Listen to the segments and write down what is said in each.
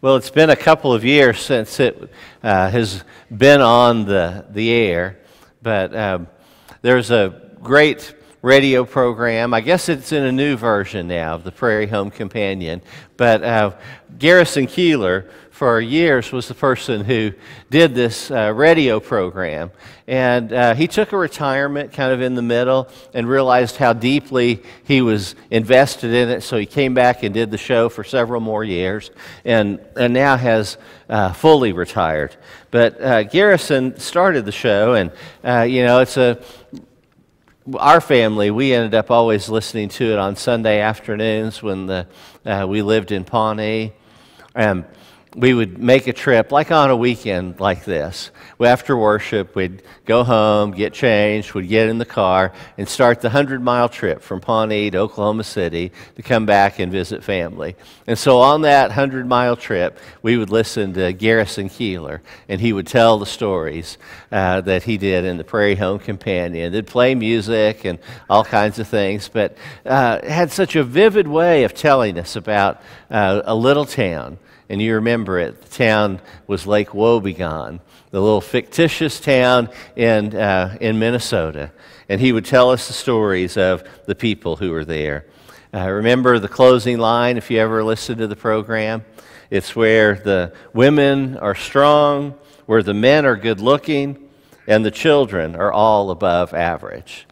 Well, it's been a couple of years since it has been on the air, but there's a great radio program. I guess it's in a new version now of the Prairie Home Companion, but Garrison Keillor for years was the person who did this radio program, and he took a retirement kind of in the middle and realized how deeply he was invested in it, so he came back and did the show for several more years, and now has fully retired. But Garrison started the show, and it's our family, we ended up always listening to it on Sunday afternoons when we lived in Pawnee. We would make a trip, like on a weekend like this. After worship, we'd go home, get changed, we'd get in the car, and start the 100-mile trip from Pawnee to Oklahoma City to come back and visit family. And so on that 100-mile trip, we would listen to Garrison Keillor, and he would tell the stories that he did in the Prairie Home Companion. They'd play music and all kinds of things, but had such a vivid way of telling us about a little town. And you remember it, the town was Lake Woe Be Gone, the little fictitious town in Minnesota. And he would tell us the stories of the people who were there. Remember the closing line, if you ever listened to the program? It's where the women are strong, where the men are good looking, and the children are all above average.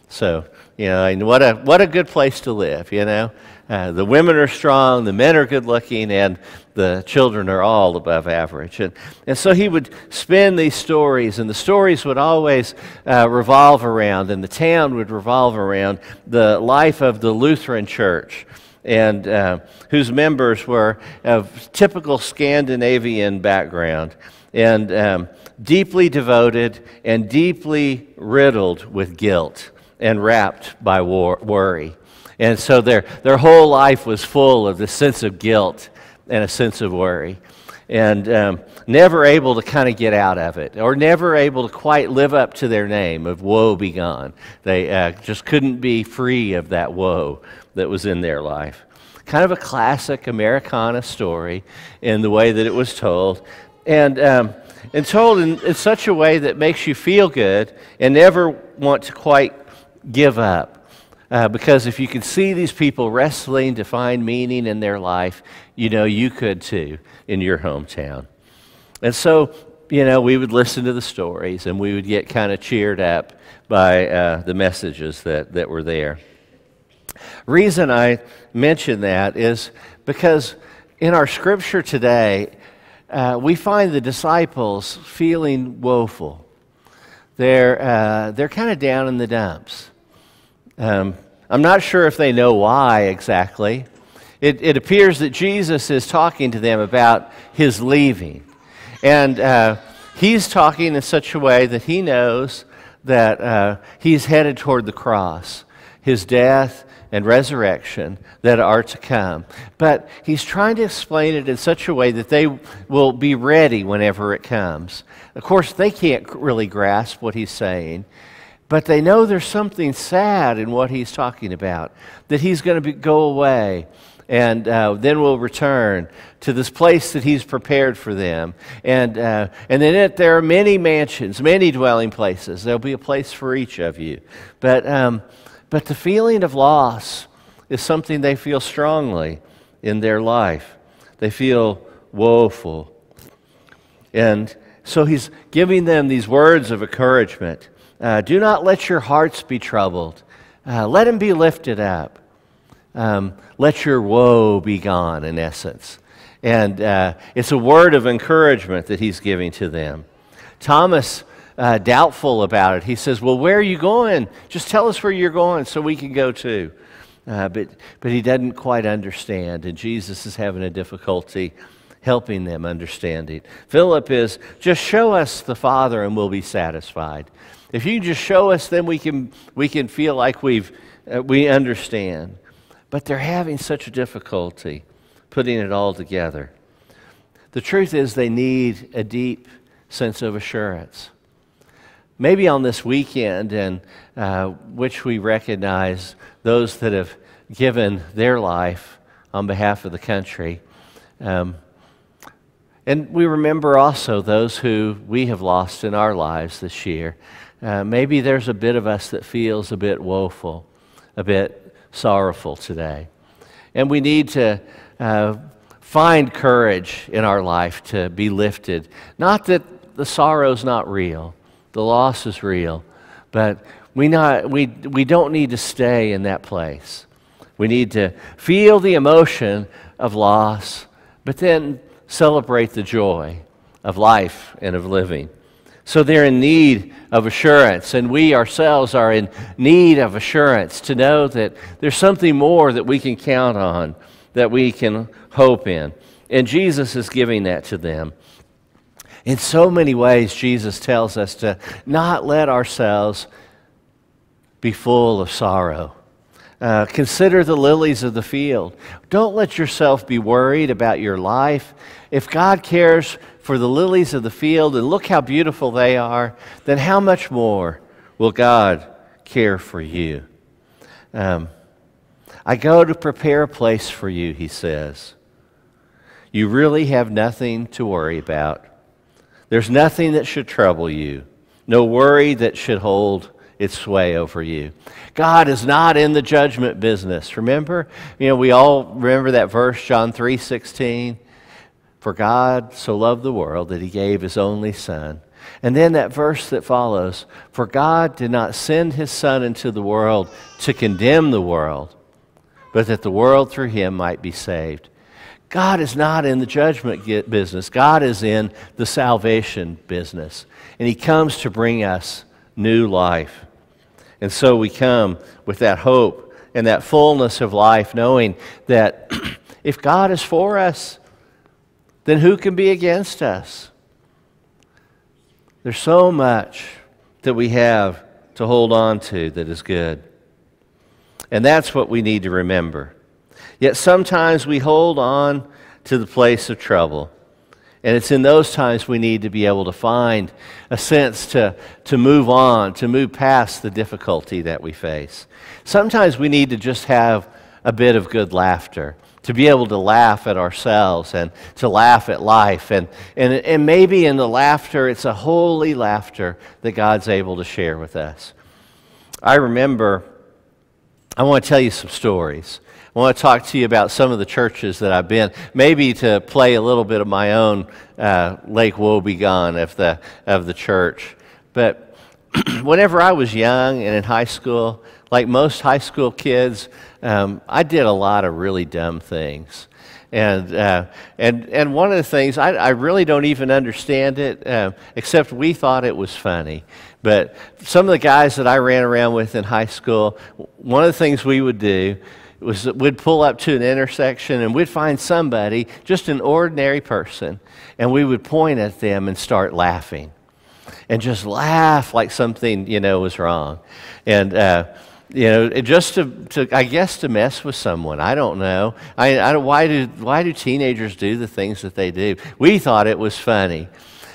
So, and what a good place to live, The women are strong, the men are good looking, and the children are all above average. And so he would spin these stories, and the stories would always revolve around, and the town would revolve around the life of the Lutheran church, and whose members were of typical Scandinavian background, and deeply devoted and deeply riddled with guilt and wrapped by worry. And so their whole life was full of this sense of guilt and a sense of worry, and never able to kind of get out of it, or never able to quite live up to their name of Woe Be Gone. They just couldn't be free of that woe that was in their life. Kind of a classic Americana story in the way that it was told, and told in such a way that makes you feel good and never want to quite give up. Because if you could see these people wrestling to find meaning in their life, you could too in your hometown. And so, we would listen to the stories, and we would get kind of cheered up by the messages that were there. Reason I mention that is because in our scripture today, we find the disciples feeling woeful. They're kind of down in the dumps. I'm not sure if they know why exactly. It appears that Jesus is talking to them about his leaving. And he's talking in such a way that he knows that he's headed toward the cross, his death and resurrection that are to come. But he's trying to explain it in such a way that they will be ready whenever it comes. Of course, they can't really grasp what he's saying. But they know there's something sad in what he's talking about, that he's going to go away, and then will return to this place that he's prepared for them. And then there are many mansions, many dwelling places. There'll be a place for each of you. But the feeling of loss is something they feel strongly in their life. They feel woeful. And so he's giving them these words of encouragement. Do not let your hearts be troubled. Let them be lifted up. Let your woe be gone, in essence. And it's a word of encouragement that he's giving to them. Thomas, doubtful about it, he says, well, where are you going? Just tell us where you're going so we can go too. But he doesn't quite understand, and Jesus is having a difficulty helping them understand it. Philip is, just show us the Father and we'll be satisfied. If you just show us, then we can feel like we understand. But they're having such a difficulty putting it all together. The truth is they need a deep sense of assurance. Maybe on this weekend, in which we recognize those that have given their life on behalf of the country, And we remember also those who we have lost in our lives this year. Maybe there's a bit of us that feels a bit woeful, a bit sorrowful today. And we need to find courage in our life to be lifted. Not that the sorrow's not real, the loss is real, but we don't need to stay in that place. We need to feel the emotion of loss, but then celebrate the joy of life and of living. So they're in need of assurance, and we ourselves are in need of assurance to know that there's something more that we can count on, that we can hope in. And Jesus is giving that to them. In so many ways, Jesus tells us to not let ourselves be full of sorrow. Consider the lilies of the field. Don't let yourself be worried about your life. If God cares for the lilies of the field, and look how beautiful they are, then how much more will God care for you? I go to prepare a place for you, he says. You really have nothing to worry about. There's nothing that should trouble you, no worry that should hold its sway over you. God is not in the judgment business. Remember? We all remember that verse, John 3:16. For God so loved the world that he gave his only Son. And then that verse that follows, for God did not send his Son into the world to condemn the world, but that the world through him might be saved. God is not in the judgment business. God is in the salvation business. And he comes to bring us new life. And so we come with that hope and that fullness of life, knowing that if God is for us, then who can be against us? There's so much that we have to hold on to that is good. And that's what we need to remember. Yet sometimes we hold on to the place of trouble. And it's in those times we need to be able to find a sense to move on, to move past the difficulty that we face. Sometimes we need to just have a bit of good laughter, to be able to laugh at ourselves and to laugh at life. And maybe in the laughter, it's a holy laughter that God's able to share with us. I remember, I want to tell you some stories. I want to talk to you about some of the churches that I've been, maybe to play a little bit of my own Lake Woe Be Gone of the church. But whenever I was young and in high school, like most high school kids, I did a lot of really dumb things. And one of the things, I really don't even understand it, except we thought it was funny. But some of the guys that I ran around with in high school, one of the things we would do was that we'd pull up to an intersection and we'd find somebody, just an ordinary person, and we would point at them and start laughing. And just laugh like something, was wrong. And, just to I guess to mess with someone. I don't know. Why do teenagers do the things that they do? We thought it was funny.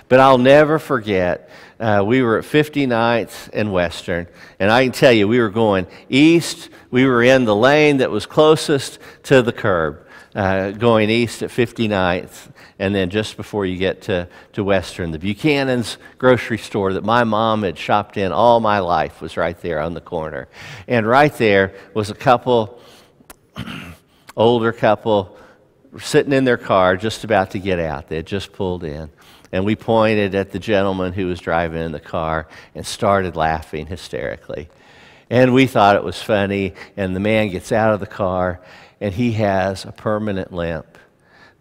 But I'll never forget, we were at 59th and Western, and I can tell you, we were going east. We were in the lane that was closest to the curb, going east at 59th, and then just before you get to Western, the Buchanan's grocery store that my mom had shopped in all my life was right there on the corner. And right there was a couple, older couple, sitting in their car just about to get out. They had just pulled in. And we pointed at the gentleman who was driving in the car and started laughing hysterically. And we thought it was funny, and the man gets out of the car, and he has a permanent limp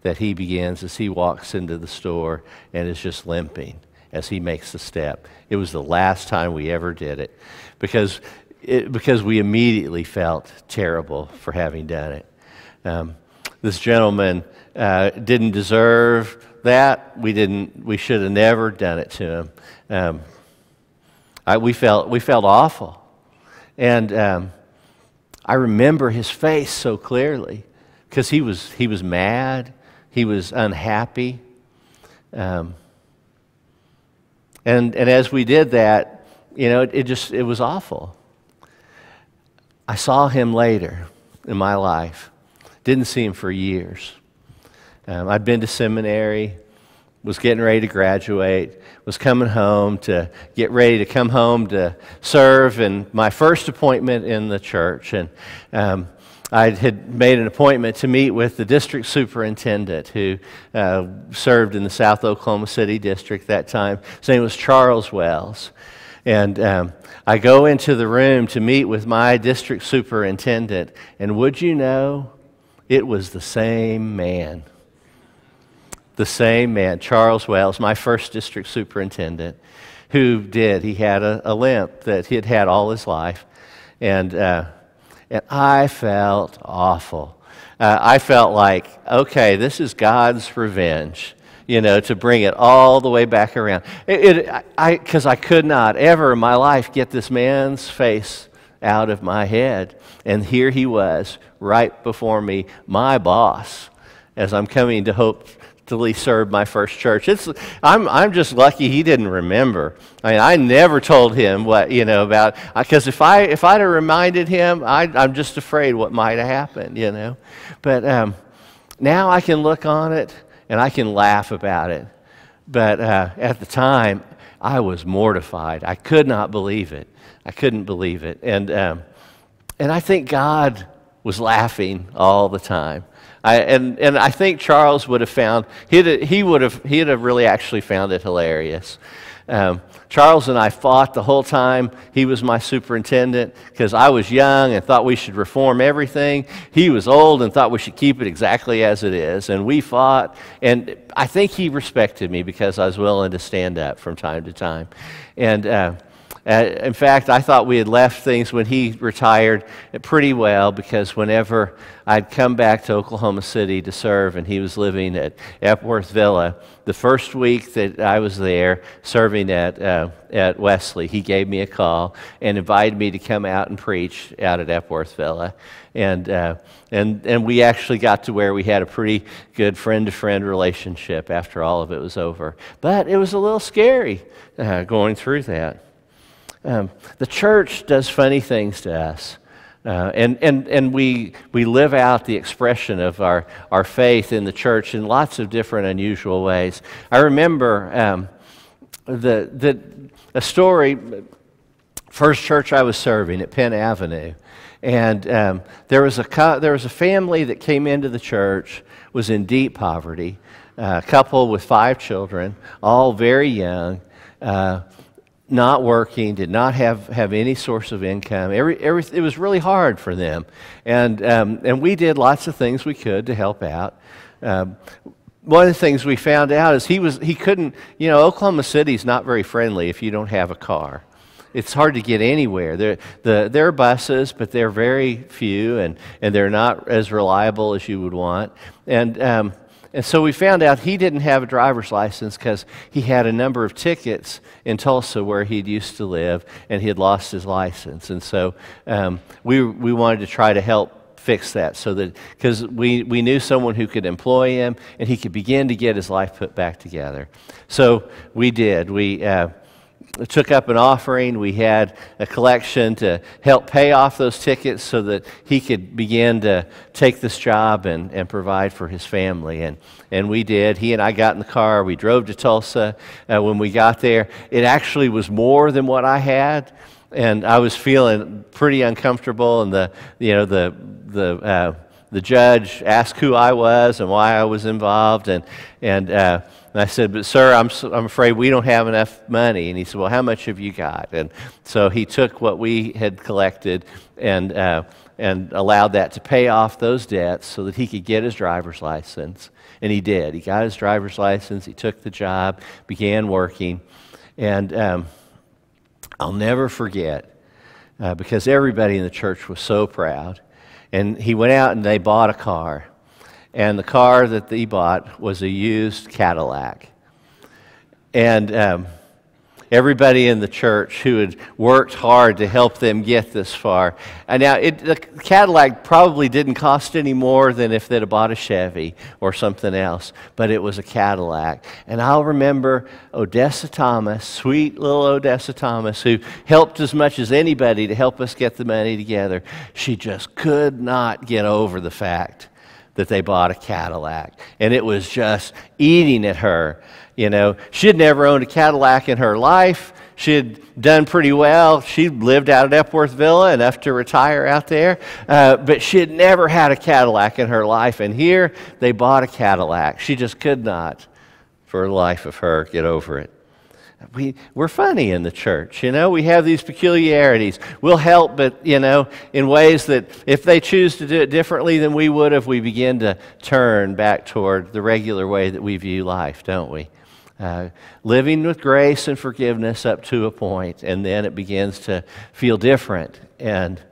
that he begins as he walks into the store and is just limping as he makes the step. It was the last time we ever did it because we immediately felt terrible for having done it. This gentleman didn't deserve that. We should have never done it to him. We felt awful. And I remember his face so clearly because he was mad, he was unhappy, and as we did that, it was awful. I saw him later in my life. Didn't see him for years. I'd been to seminary, was getting ready to graduate, was coming home to get ready to come home to serve in my first appointment in the church. And I had made an appointment to meet with the district superintendent who served in the South Oklahoma City district that time. His name was Charles Wells. And I go into the room to meet with my district superintendent, and would you know, it was the same man. The same man, Charles Wells, my first district superintendent, he had a limp that he had had all his life. And I felt awful. I felt like, okay, this is God's revenge, to bring it all the way back around. Because I could not ever in my life get this man's face out of my head. And here he was, right before me, my boss, as I'm coming to hopefully serve my first church. I'm just lucky he didn't remember. I mean, I never told him what, about, because if I'd have reminded him, I'm just afraid what might have happened, But now I can look on it and I can laugh about it. But at the time, I was mortified. I could not believe it. I couldn't believe it. And I think God was laughing all the time. And I think Charles would have found, he'd have really actually found it hilarious. Charles and I fought the whole time he was my superintendent because I was young and thought we should reform everything. He was old and thought we should keep it exactly as it is. And we fought, and I think he respected me because I was willing to stand up from time to time. And in fact, I thought we had left things when he retired pretty well, because whenever I'd come back to Oklahoma City to serve and he was living at Epworth Villa, the first week that I was there serving at Wesley, he gave me a call and invited me to come out and preach out at Epworth Villa. And we actually got to where we had a pretty good friend-to-friend relationship after all of it was over. But it was a little scary going through that. The church does funny things to us, and we live out the expression of our faith in the church in lots of different unusual ways. I remember a story, first church I was serving at Penn Avenue, and there was a family that came into the church, was in deep poverty, a couple with 5 children, all very young, not working, did not have any source of income. It was really hard for them. And we did lots of things we could to help out. One of the things we found out is he couldn't, Oklahoma City's not very friendly if you don't have a car. It's hard to get anywhere. There are buses, but they're very few, and they're not as reliable as you would want. And so we found out he didn't have a driver's license because he had a number of tickets in Tulsa where he'd used to live, and he had lost his license. And so we wanted to try to help fix that, so that, because we knew someone who could employ him and he could begin to get his life put back together. So we did. We took up an offering. We had a collection to help pay off those tickets so that he could begin to take this job and provide for his family. And we did. He and I got in the car. We drove to Tulsa. When we got there, it actually was more than what I had, and I was feeling pretty uncomfortable. And the judge asked who I was and why I was involved, and I said, "But sir, I'm afraid we don't have enough money." And he said, "Well, how much have you got?" And so he took what we had collected and allowed that to pay off those debts so that he could get his driver's license. And he did. He got his driver's license. He took the job, began working, and I'll never forget because everybody in the church was so proud. And he went out and they bought a car. And the car that he bought was a used Cadillac. And everybody in the church who had worked hard to help them get this far. And now, the Cadillac probably didn't cost any more than if they'd have bought a Chevy or something else, but it was a Cadillac. And I'll remember Odessa Thomas, sweet little Odessa Thomas, who helped as much as anybody to help us get the money together. She just could not get over the fact that they bought a Cadillac. And it was just eating at her. You know, she had never owned a Cadillac in her life. She had done pretty well. She lived out at Epworth Villa, enough to retire out there. But she had never had a Cadillac in her life. And here they bought a Cadillac. She just could not, for the life of her, get over it. We're funny in the church, you know. We have these peculiarities. We'll help, but, you know, in ways that if they choose to do it differently than we would have, we begin to turn back toward the regular way that we view life, don't we? Living with grace and forgiveness up to a point, and then it begins to feel different. And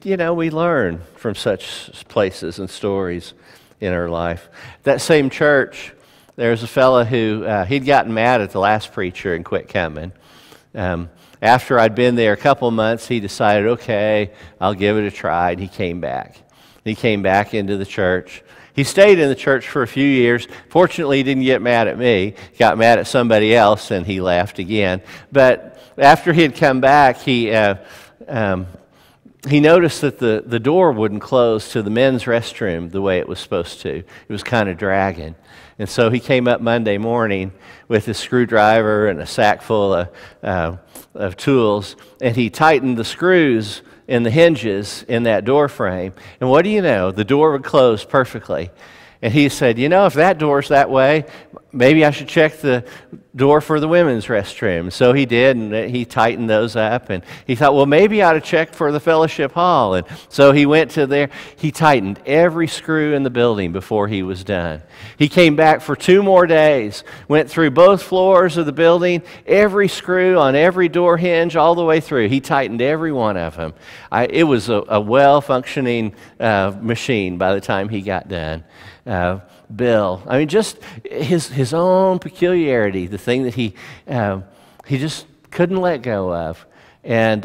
you know, we learn from such places and stories in our life. That same church, there's a fellow who, he'd gotten mad at the last preacher and quit coming. After I'd been there a couple months, he decided, okay, I'll give it a try, and he came back. He came back into the church. He stayed in the church for a few years. Fortunately, he didn't get mad at me. He got mad at somebody else, and he left again. But after he had come back, he noticed that the door wouldn't close to the men's restroom the way it was supposed to. It was kind of dragging. And so he came up Monday morning with his screwdriver and a sack full of tools, and he tightened the screws in the hinges in that door frame. And what do you know? The door would close perfectly. And he said, you know, if that door's that way, maybe I should check the door for the women's restroom. So he did, and he tightened those up. And he thought, well, maybe I ought to check for the fellowship hall. And so he went to there. He tightened every screw in the building before he was done. He came back for 2 more days, went through both floors of the building, every screw on every door hinge all the way through. He tightened every one of them. It was a well-functioning machine by the time he got done. Bill, I mean, just his own peculiarity, the thing that he just couldn't let go of, and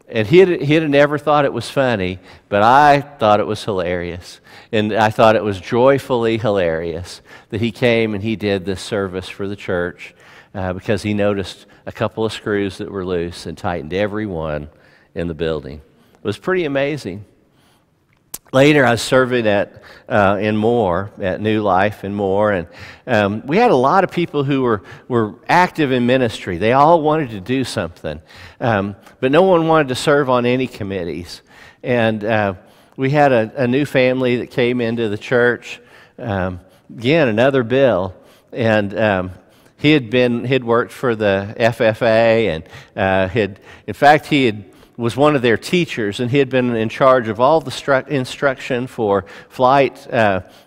he'd never thought it was funny, but I thought it was hilarious, and I thought it was joyfully hilarious that he came and he did this service for the church because he noticed a couple of screws that were loose and tightened every one in the building. It was pretty amazing. Later, I was serving in Moore, at New Life in Moore, and we had a lot of people who were active in ministry. They all wanted to do something, but no one wanted to serve on any committees. And we had a new family that came into the church. Again, another Bill, and he'd worked for the FFA, and he was one of their teachers, and he had been in charge of all the instruction for flight, all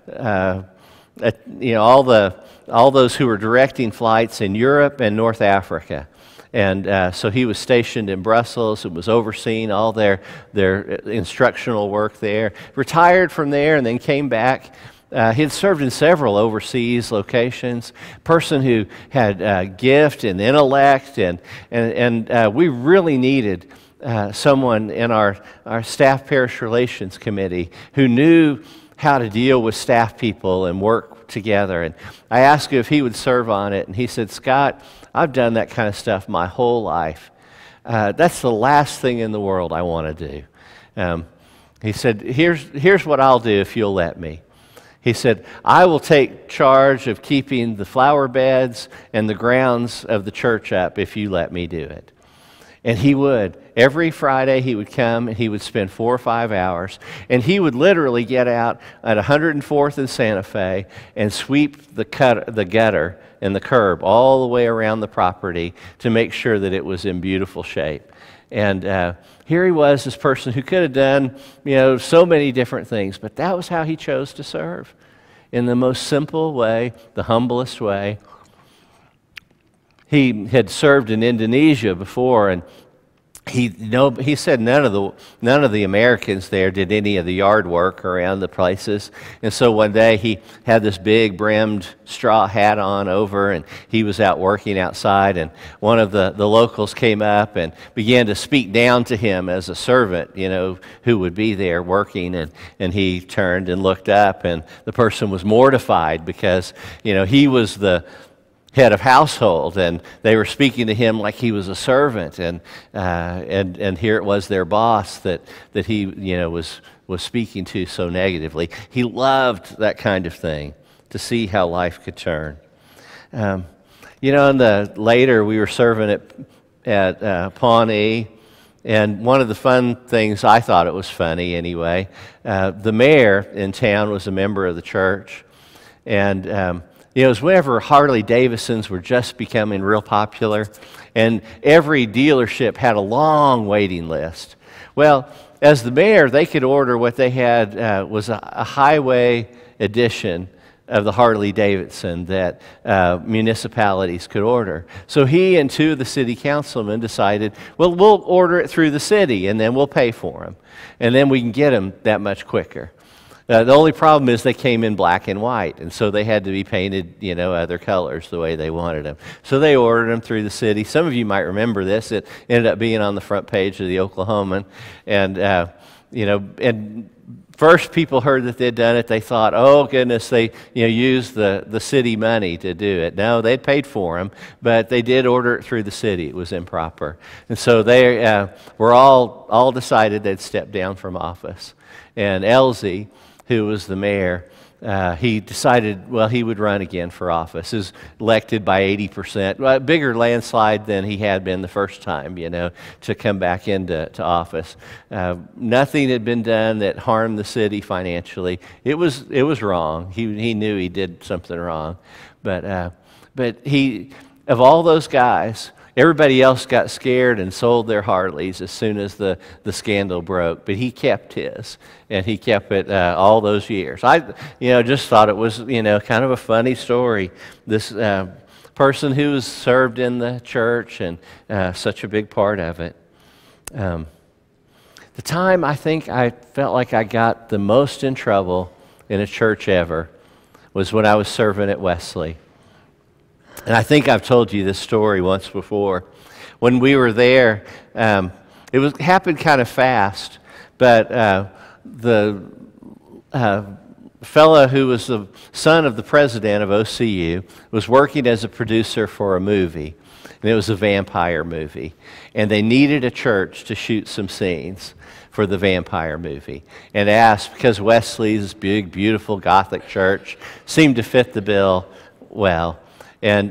those who were directing flights in Europe and North Africa. And so he was stationed in Brussels and was overseeing all their instructional work there. Retired from there and then came back. He had served in several overseas locations. Person who had gift and intellect, and we really needed someone in our staff parish relations committee who knew how to deal with staff people and work together. And I asked him if he would serve on it, and he said, Scott, I've done that kind of stuff my whole life. That's the last thing in the world I want to do. He said, here's what I'll do if you'll let me. He said, I will take charge of keeping the flower beds and the grounds of the church up if you let me do it. And he would. Every Friday he would come and he would spend 4 or 5 hours, and he would literally get out at 104th and Santa Fe and sweep the gutter and the curb all the way around the property to make sure that it was in beautiful shape. And here he was, this person who could have done, so many different things, but that was how he chose to serve, in the most simple way, the humblest way. He had served in Indonesia before, and he said none of the Americans there did any of the yard work around the places. And so one day he had this big brimmed straw hat on over, and he was out working outside, and one of the locals came up and began to speak down to him as a servant, who would be there working, and he turned and looked up, and the person was mortified because, he head of household, and they were speaking to him like he was a servant, and here it was their boss that he was speaking to so negatively. He loved that kind of thing, to see how life could turn. Later we were serving at Pawnee, and one of the fun things, I thought it was funny anyway, the mayor in town was a member of the church, and it was whenever Harley Davidsons were just becoming real popular, and every dealership had a long waiting list. Well, as the mayor, they could order what they had was a highway edition of the Harley Davidson that municipalities could order. So he and two of the city councilmen decided, well, we'll order it through the city, and then we'll pay for them. And then we can get them that much quicker. The only problem is they came in black and white, and so they had to be painted, other colors the way they wanted them. So they ordered them through the city. Some of you might remember this. It ended up being on the front page of the Oklahoman, and first people heard that they'd done it, they thought, oh goodness, they used the city money to do it. No, they'd paid for them, but they did order it through the city. It was improper. And so they were all decided they'd step down from office. And Elsie, who was the mayor, he decided, well, he would run again for office. He was elected by 80%, a bigger landslide than he had been the first time, to come back into office. Nothing had been done that harmed the city financially. It was wrong. He knew he did something wrong. But he, of all those guys, everybody else got scared and sold their Harleys as soon as the scandal broke, but he kept his, and he kept it all those years. I, just thought it was, kind of a funny story. This person who was served in the church and such a big part of it. The time I think I felt like I got the most in trouble in a church ever was when I was serving at Wesley. And I think I've told you this story once before. When we were there, it happened kind of fast, but the fellow who was the son of the president of OCU was working as a producer for a movie, and it was a vampire movie. And they needed a church to shoot some scenes for the vampire movie, and asked, because Wesley's big, beautiful Gothic church seemed to fit the bill well. And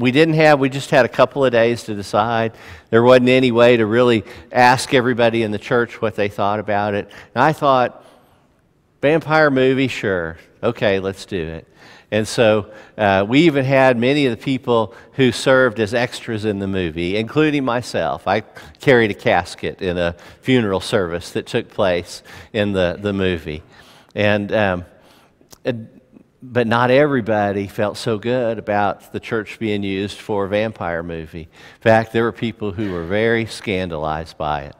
we just had a couple of days to decide. There wasn't any way to really ask everybody in the church what they thought about it. And I thought, vampire movie, sure. Okay, let's do it. And so we even had many of the people who served as extras in the movie, including myself. I carried a casket in a funeral service that took place in the movie. But not everybody felt so good about the church being used for a vampire movie. In fact, there were people who were very scandalized by it.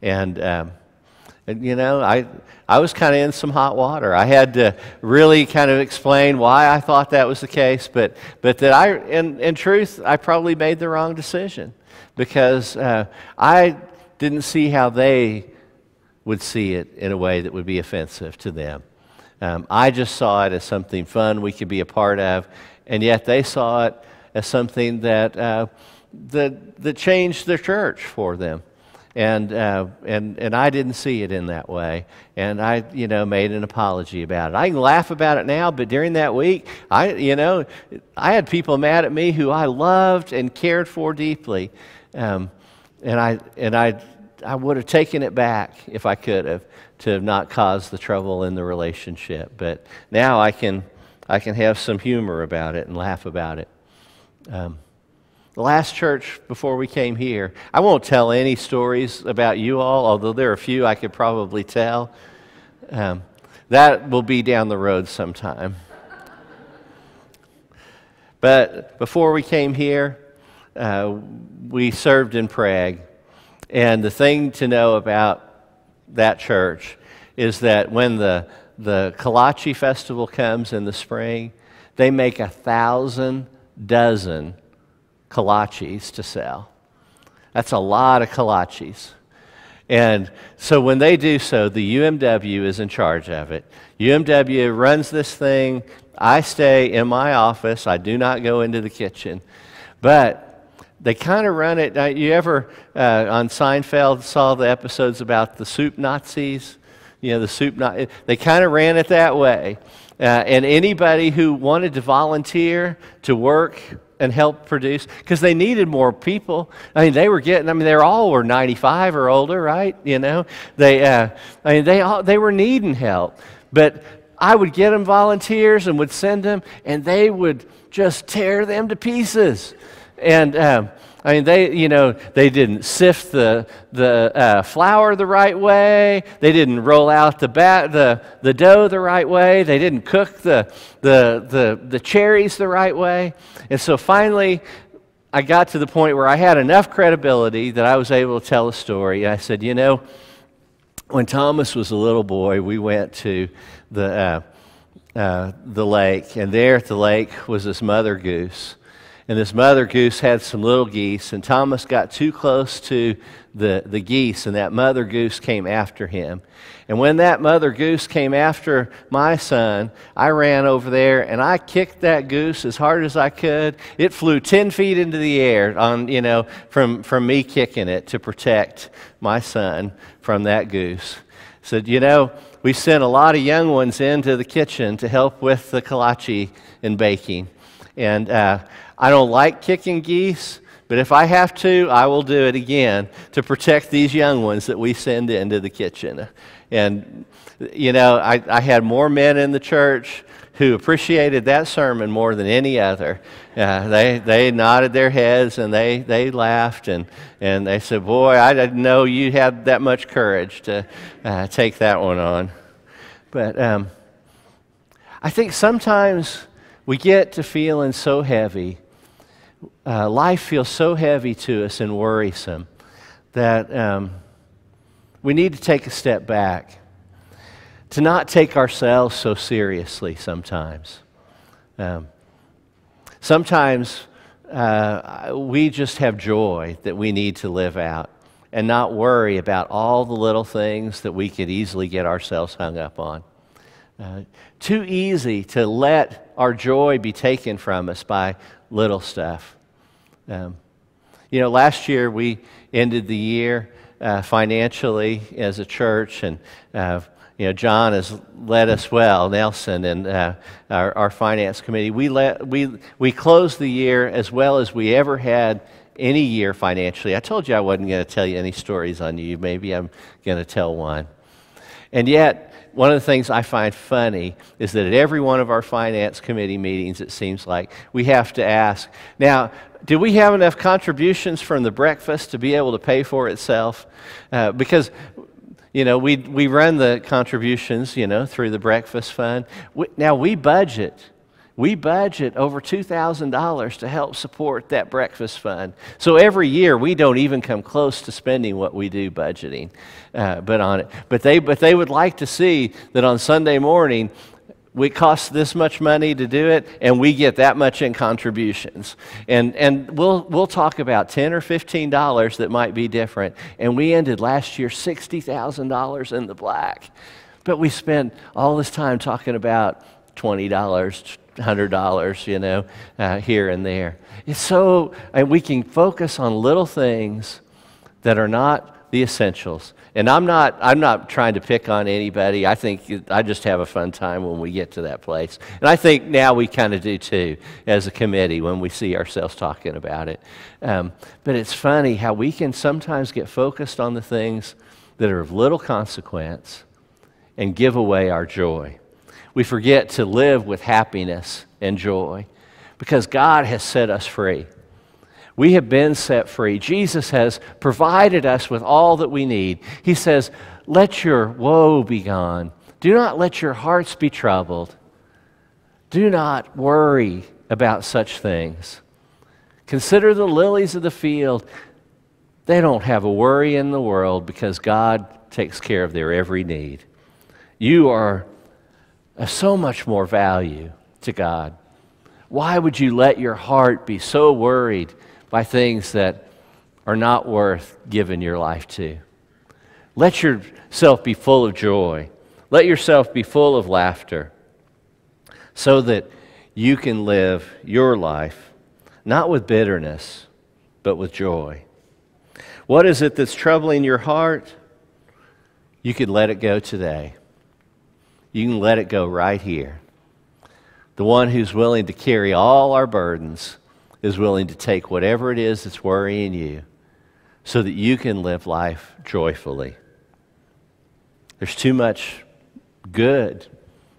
And I was kind of in some hot water. I had to really kind of explain why I thought that was the case, but that in truth, I probably made the wrong decision, because I didn't see how they would see it in a way that would be offensive to them. I just saw it as something fun we could be a part of, and yet they saw it as something that changed their church for them, and I didn't see it in that way, and I made an apology about it. I can laugh about it now, but during that week, I had people mad at me who I loved and cared for deeply, and I would have taken it back if I could have, to have not caused the trouble in the relationship. But now I can have some humor about it and laugh about it. The last church before we came here, I won't tell any stories about you all, although there are a few I could probably tell. That will be down the road sometime. But before we came here, we served in Prague. And the thing to know about that church is that when the Kolache festival comes in the spring, they make 1,000 dozen kolaches to sell. That's a lot of kolaches. And so when they do so, the UMW is in charge of it. UMW runs this thing. I stay in my office. I do not go into the kitchen. But they kind of run it. You ever, on Seinfeld, saw the episodes about the soup Nazis? The soup Nazis. They kind of ran it that way. And anybody who wanted to volunteer to work and help produce, because they needed more people. They all were 95 or older, right? They were needing help. But I would get them volunteers and would send them, and they would just tear them to pieces. And they didn't sift the flour the right way. They didn't roll out the dough the right way. They didn't cook the cherries the right way. And so finally, I got to the point where I had enough credibility that I was able to tell a story. And I said, when Thomas was a little boy, we went to the lake, and there at the lake was this mother goose. And this mother goose had some little geese, and Thomas got too close to the geese, and that mother goose came after him. And when that mother goose came after my son, I ran over there, and I kicked that goose as hard as I could. It flew 10 feet into the air from me kicking it to protect my son from that goose. Said, we sent a lot of young ones into the kitchen to help with the kolache and baking. And I don't like kicking geese, but if I have to, I will do it again to protect these young ones that we send into the kitchen. And, I had more men in the church who appreciated that sermon more than any other. They nodded their heads and they laughed and they said, boy, I didn't know you had that much courage to take that one on. But I think sometimes we get to feeling so heavy. Life feels so heavy to us and worrisome that we need to take a step back, to not take ourselves so seriously sometimes. Sometimes we just have joy that we need to live out and not worry about all the little things that we could easily get ourselves hung up on. Too easy to let our joy be taken from us by little stuff. Last year we ended the year financially as a church, and John has led us well, Nelson, and our finance committee. We closed the year as well as we ever had any year financially. I told you I wasn't going to tell you any stories on you. Maybe I'm going to tell one. And yet, one of the things I find funny is that at every one of our finance committee meetings, it seems like, we have to ask, now, do we have enough contributions from the breakfast to be able to pay for itself? Because, we run the contributions, through the breakfast fund. Now, we budget over $2,000 to help support that breakfast fund. So every year we don't even come close to spending what we do budgeting, But they would like to see that on Sunday morning it costs this much money to do it, and we get that much in contributions. And we'll talk about $10 or $15 that might be different. And we ended last year $60,000 in the black, but we spent all this time talking about $20. $100, here and there. It's so, and we can focus on little things that are not the essentials. And I'm not trying to pick on anybody. I think I just have a fun time when we get to that place. And I think now we kind of do too, as a committee, when we see ourselves talking about it. But it's funny how we can sometimes get focused on the things that are of little consequence and give away our joy. We forget to live with happiness and joy because God has set us free. We have been set free. Jesus has provided us with all that we need. He says, let your woe be gone. Do not let your hearts be troubled. Do not worry about such things. Consider the lilies of the field. They don't have a worry in the world because God takes care of their every need. You are of so much more value to God. Why would you let your heart be so worried by things that are not worth giving your life to? Let yourself be full of joy. Let yourself be full of laughter so that you can live your life not with bitterness, but with joy. What is it that's troubling your heart? You can let it go today. You can let it go right here. The one who's willing to carry all our burdens is willing to take whatever it is that's worrying you so that you can live life joyfully. There's too much good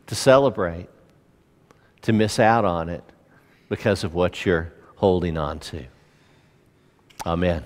to celebrate, to miss out on it because of what you're holding on to. Amen.